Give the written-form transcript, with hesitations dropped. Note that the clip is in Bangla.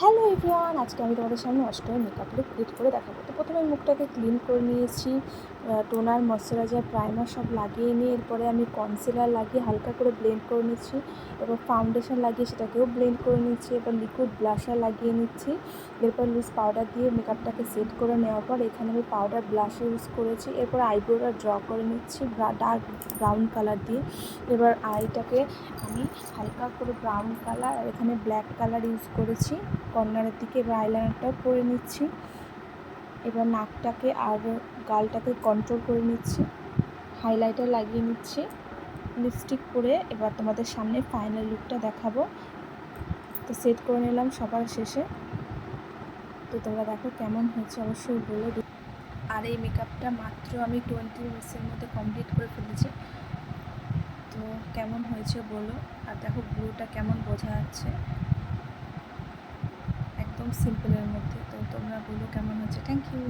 হ্যালো এভরিওয়ান, আজকে আমি তোমাদের সামনে অষ্টমী মেকআপ লুক ক্রিয়েট করে দেখাবো। তো প্রথমে মুখটাকে ক্লিন করে নিয়েছি, টোনার, ময়শ্চারাইজার, প্রাইমার সব লাগিয়ে নিয়ে এরপরে আমি কনসিলার লাগিয়ে হালকা করে ব্লেন্ড করে নিচ্ছি। এবার ফাউন্ডেশন লাগিয়ে সেটাকেও ব্লেন্ড করে নিচ্ছি। এবার লিকুইড ব্লাশার লাগিয়ে নিচ্ছি। এরপর লুজ পাউডার দিয়ে মেকআপটাকে সেট করে নেওয়ার পর এখানে আমি পাউডার ব্লাশার ইউজ করেছি। এরপর আইব্রোটা ড্র করে নিচ্ছি ডার্ক ব্রাউন কালার দিয়ে। এবার আইটাকে আমি হালকা করে ব্রাউন কালার আর এখানে ব্ল্যাক কালার ইউজ করেছি কর্নারের দিকে। এবার আইলাইনারটাও করে নিচ্ছি। এবার নাকটাকে আর গালটাকে কন্ট্রোল করে নিচ্ছি, হাইলাইটার লাগিয়ে নিচ্ছি, লিপস্টিক পরে এবার তোমাদের সামনে ফাইনাল লুকটা দেখাবো। তো সেট করে নিলাম সবার শেষে। তো তোমরা দেখো কেমন হয়েছে অবশ্যই বলো। আর এই মেকআপটা মাত্র আমি 20 মিনিটসের মধ্যে কমপ্লিট করে ফেলেছি। তো কেমন হয়েছে বলো। আর দেখো গ্লোটা কেমন বোঝা যাচ্ছে, একদম সিম্পলের মধ্যে। তো তোমরা বলো কেমন হচ্ছে। Thank you.